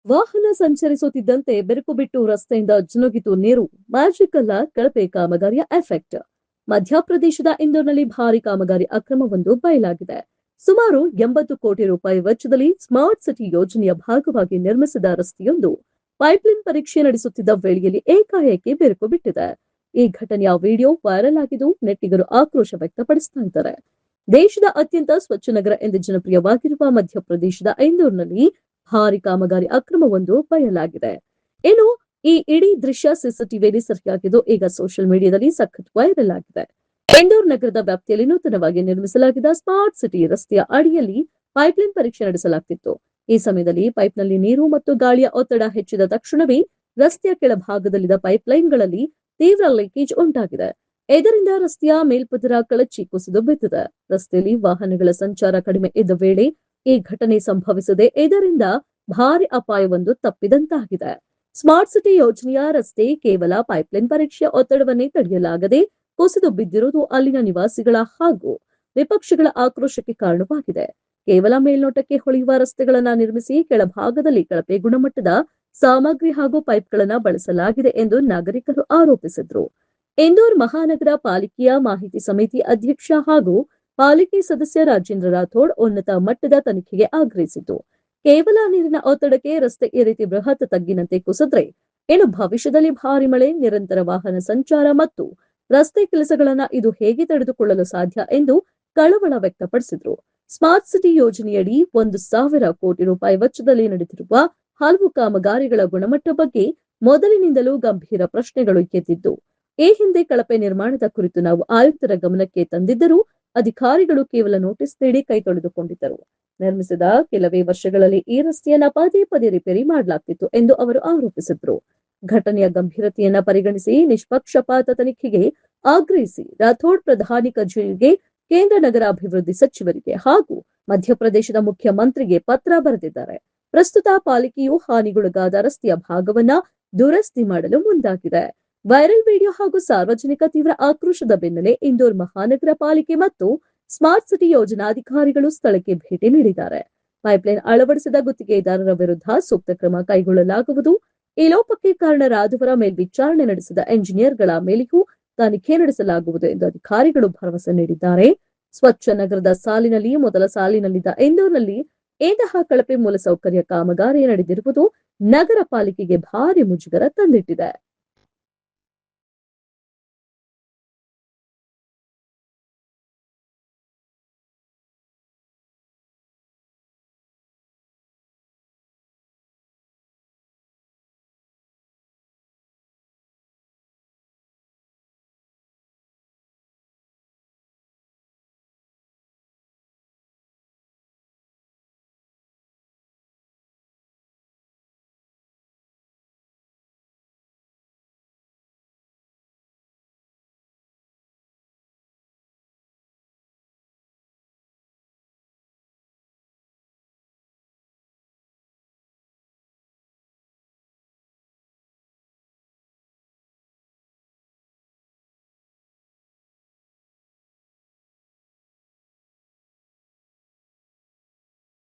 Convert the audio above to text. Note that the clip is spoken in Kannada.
ವಾಹನ ಸಂಚರಿಸುತ್ತಿದ್ದಂತೆ ಬೆರುಕು ಬಿಟ್ಟು ರಸ್ತೆಯಿಂದ ಜಿನುಗಿತು ನೀರು. ಮ್ಯಾಜಿಕ್ ಅಲ್ಲ, ಕಳಪೆ ಕಾಮಗಾರಿಯ ಎಫೆಕ್ಟ್. ಮಧ್ಯಪ್ರದೇಶದ ಇಂದೋರ್ನಲ್ಲಿ ಭಾರಿ ಕಾಮಗಾರಿ ಅಕ್ರಮವೊಂದು ಬಯಲಾಗಿದೆ. ಸುಮಾರು 80 ಕೋಟಿ ರೂಪಾಯಿ ವೆಚ್ಚದಲ್ಲಿ ಸ್ಮಾರ್ಟ್ ಸಿಟಿ ಯೋಜನೆಯ ಭಾಗವಾಗಿ ನಿರ್ಮಿಸಿದ ರಸ್ತೆಯೊಂದು ಪೈಪ್ಲೈನ್ ಪರೀಕ್ಷೆ ನಡೆಸುತ್ತಿದ್ದ ವೇಳೆಯಲ್ಲಿ ಏಕಾಏಕಿ ಬೆರುಕು ಬಿಟ್ಟಿದೆ. ಈ ಘಟನೆಯ ವಿಡಿಯೋ ವೈರಲ್ ಆಗಿದ್ದು ನೆಟ್ಟಿಗರು ಆಕ್ರೋಶ ವ್ಯಕ್ತಪಡಿಸ್ತಾ ಇದ್ದಾರೆ. ದೇಶದ ಅತ್ಯಂತ ಸ್ವಚ್ಛ ನಗರ ಎಂದು ಜನಪ್ರಿಯವಾಗಿರುವ ಮಧ್ಯಪ್ರದೇಶದ ಇಂದೋರ್ನಲ್ಲಿ ಭಾರಿ ಕಾಮಗಾರಿ ಅಕ್ರಮವೊಂದು ಬಯಲಾಗಿದೆ. ಇನ್ನು ಈ ಇಡೀ ದೃಶ್ಯ ಸಿಸಿಟಿವಿಯಲ್ಲಿ ಸೆರೆಯಾಗಿದ್ದು ಈಗ ಸೋಷಿಯಲ್ ಮೀಡಿಯಾದಲ್ಲಿ ಸಖತ್ ವೈರಲ್ ಆಗಿದೆ. ಇಂದೋರ್ ನಗರದ ವ್ಯಾಪ್ತಿಯಲ್ಲಿ ನೂತನವಾಗಿ ನಿರ್ಮಿಸಲಾಗಿದ್ದ ಸ್ಮಾರ್ಟ್ ಸಿಟಿ ರಸ್ತೆಯ ಅಡಿಯಲ್ಲಿ ಪೈಪ್ಲೈನ್ ಪರೀಕ್ಷೆ ನಡೆಸಲಾಗುತ್ತಿತ್ತು. ಈ ಸಮಯದಲ್ಲಿ ಪೈಪ್ನಲ್ಲಿ ನೀರು ಮತ್ತು ಗಾಳಿಯ ಒತ್ತಡ ಹೆಚ್ಚಿದ ತಕ್ಷಣವೇ ರಸ್ತೆಯ ಕೆಳಭಾಗದಲ್ಲಿದ್ದ ಪೈಪ್ಲೈನ್ಗಳಲ್ಲಿ ತೀವ್ರ ಲೀಕೇಜ್ ಉಂಟಾಗಿದೆ. ಇದರಿಂದ ರಸ್ತೆಯ ಮೇಲ್ಪದರ ಕಳಚಿ ಕುಸಿದು ಬಿದ್ದಿದೆ. ರಸ್ತೆಯಲ್ಲಿ ವಾಹನಗಳ ಸಂಚಾರ ಕಡಿಮೆ ಇದ್ದ ವೇಳೆ ಈ ಘಟನೆ ಸಂಭವಿಸಿದೆ. ಇದರಿಂದ ಭಾರಿ ಅಪಾಯವೊಂದು ತಪ್ಪಿದಂತಾಗಿದೆ. ಸ್ಮಾರ್ಟ್ ಸಿಟಿ ಯೋಜನೆಯ ರಸ್ತೆ ಕೇವಲ ಪೈಪ್ಲೈನ್ ಪರೀಕ್ಷೆಯ ಒತ್ತಡವನ್ನೇ ತಡೆಯಲಾಗದೆ ಕುಸಿದು ಬಿದ್ದಿರುವುದು ಅಲ್ಲಿನ ನಿವಾಸಿಗಳ ಹಾಗೂ ವಿಪಕ್ಷಗಳ ಆಕ್ರೋಶಕ್ಕೆ ಕಾರಣವಾಗಿದೆ. ಕೇವಲ ಮೇಲ್ನೋಟಕ್ಕೆ ಹೊಳೆಯುವ ರಸ್ತೆಗಳನ್ನ ನಿರ್ಮಿಸಿ ಕೆಳಭಾಗದಲ್ಲಿ ಕಳಪೆ ಗುಣಮಟ್ಟದ ಸಾಮಗ್ರಿ ಹಾಗೂ ಪೈಪ್ಗಳನ್ನ ಬಳಸಲಾಗಿದೆ ಎಂದು ನಾಗರಿಕರು ಆರೋಪಿಸಿದ್ರು. ಇಂದೋರ್ ಮಹಾನಗರ ಪಾಲಿಕೆಯ ಮಾಹಿತಿ ಸಮಿತಿ ಅಧ್ಯಕ್ಷ ಹಾಗೂ ಪಾಲಿಕೆ ಸದಸ್ಯ ರಾಜೇಂದ್ರ ರಾಥೋಡ್ ಉನ್ನತ ಮಟ್ಟದ ತನಿಖೆಗೆ ಆಗ್ರಹಿಸಿತು. ಕೇವಲ ನೀರಿನ ಒತ್ತಡಕ್ಕೆ ರಸ್ತೆ ಈ ರೀತಿ ಬೃಹತ್ ತಗ್ಗಿನಂತೆ ಕುಸಿದ್ರೆ ಇನ್ನು ಭವಿಷ್ಯದಲ್ಲಿ ಭಾರಿ ಮಳೆ, ನಿರಂತರ ವಾಹನ ಸಂಚಾರ ಮತ್ತು ರಸ್ತೆ ಕೆಲಸಗಳನ್ನ ಇದು ಹೇಗೆ ತಡೆದುಕೊಳ್ಳಲು ಸಾಧ್ಯ ಎಂದು ಕಳವಳ ವ್ಯಕ್ತಪಡಿಸಿದ್ರು. ಸ್ಮಾರ್ಟ್ ಸಿಟಿ ಯೋಜನೆಯಡಿ 1,000 ಕೋಟಿ ರೂಪಾಯಿ ವೆಚ್ಚದಲ್ಲಿ ನಡೆದಿರುವ ಹಲವು ಕಾಮಗಾರಿಗಳ ಗುಣಮಟ್ಟ ಬಗ್ಗೆ ಮೊದಲಿನಿಂದಲೂ ಗಂಭೀರ ಪ್ರಶ್ನೆಗಳು ಎದ್ದಿದ್ದು, ಈ ಹಿಂದೆ ಕಳಪೆ ನಿರ್ಮಾಣದ ಕುರಿತು ನಾವು ಆಯುಕ್ತರ ಗಮನಕ್ಕೆ ತಂದಿದ್ದರೂ ಅಧಿಕಾರಿಗಳು ಕೇವಲ ನೋಟಿಸ್ ನೀಡಿ ಕೈ ತೊಳೆದುಕೊಂಡಿದ್ದರು. ನಿರ್ಮಿಸಿದ ಕೆಲವೇ ವರ್ಷಗಳಲ್ಲಿ ಈ ರಸ್ತೆಯನ್ನ ಪದೇ ಪದೇ ರಿಪೇರಿ ಮಾಡಲಾಗ್ತಿತ್ತು ಎಂದು ಅವರು ಆರೋಪಿಸಿದ್ರು. ಘಟನೆಯ ಗಂಭೀರತೆಯನ್ನ ಪರಿಗಣಿಸಿ ನಿಷ್ಪಕ್ಷಪಾತ ತನಿಖೆಗೆ ಆಗ್ರಹಿಸಿ ರಾಥೋಡ್ ಪ್ರಧಾನಿ ಕಚೇರಿಗೆ, ಕೇಂದ್ರ ನಗರಾಭಿವೃದ್ಧಿ ಸಚಿವರಿಗೆ ಹಾಗೂ ಮಧ್ಯಪ್ರದೇಶದ ಮುಖ್ಯಮಂತ್ರಿಗೆ ಪತ್ರ ಬರೆದಿದ್ದಾರೆ. ಪ್ರಸ್ತುತ ಪಾಲಿಕೆಯು ಹಾನಿಗೊಳಗಾದ ರಸ್ತೆಯ ಭಾಗವನ್ನ ದುರಸ್ತಿ ಮಾಡಲು ಮುಂದಾಗಿದೆ. ವೈರಲ್ ವಿಡಿಯೋ ಹಾಗೂ ಸಾರ್ವಜನಿಕ ತೀವ್ರ ಆಕ್ರೋಶದ ಬೆನ್ನಲ್ಲೇ ಇಂದೋರ್ ಮಹಾನಗರ ಪಾಲಿಕೆ ಮತ್ತು ಸ್ಮಾರ್ಟ್ ಸಿಟಿ ಯೋಜನಾಧಿಕಾರಿಗಳು ಸ್ಥಳಕ್ಕೆ ಭೇಟಿ ನೀಡಿದ್ದಾರೆ. ಪೈಪ್ಲೈನ್ ಅಳವಡಿಸಿದ ಗುತ್ತಿಗೆದಾರರ ವಿರುದ್ಧ ಸೂಕ್ತ ಕ್ರಮ ಕೈಗೊಳ್ಳಲಾಗುವುದು. ಈ ಲೋಪಕ್ಕೆ ಕಾರಣರಾದವರ ಮೇಲ್ವಿಚಾರಣೆ ನಡೆಸಿದ ಎಂಜಿನಿಯರ್ಗಳ ಮೇಲೆಯೂ ತನಿಖೆ ನಡೆಸಲಾಗುವುದು ಎಂದು ಅಧಿಕಾರಿಗಳು ಭರವಸೆ ನೀಡಿದ್ದಾರೆ. ಸ್ವಚ್ಛ ನಗರದ ಸಾಲಿನಲ್ಲಿ ಮೊದಲ ಸಾಲಿನಲ್ಲಿದ್ದ ಇಂದೋರ್ನಲ್ಲಿ ಇಂತಹ ಕಳಪೆ ಮೂಲಸೌಕರ್ಯ ಕಾಮಗಾರಿ ನಡೆದಿರುವುದು ನಗರ ಪಾಲಿಕೆಗೆ ಭಾರಿ ಮುಜುಗರ ತಂದಿಟ್ಟಿದೆ.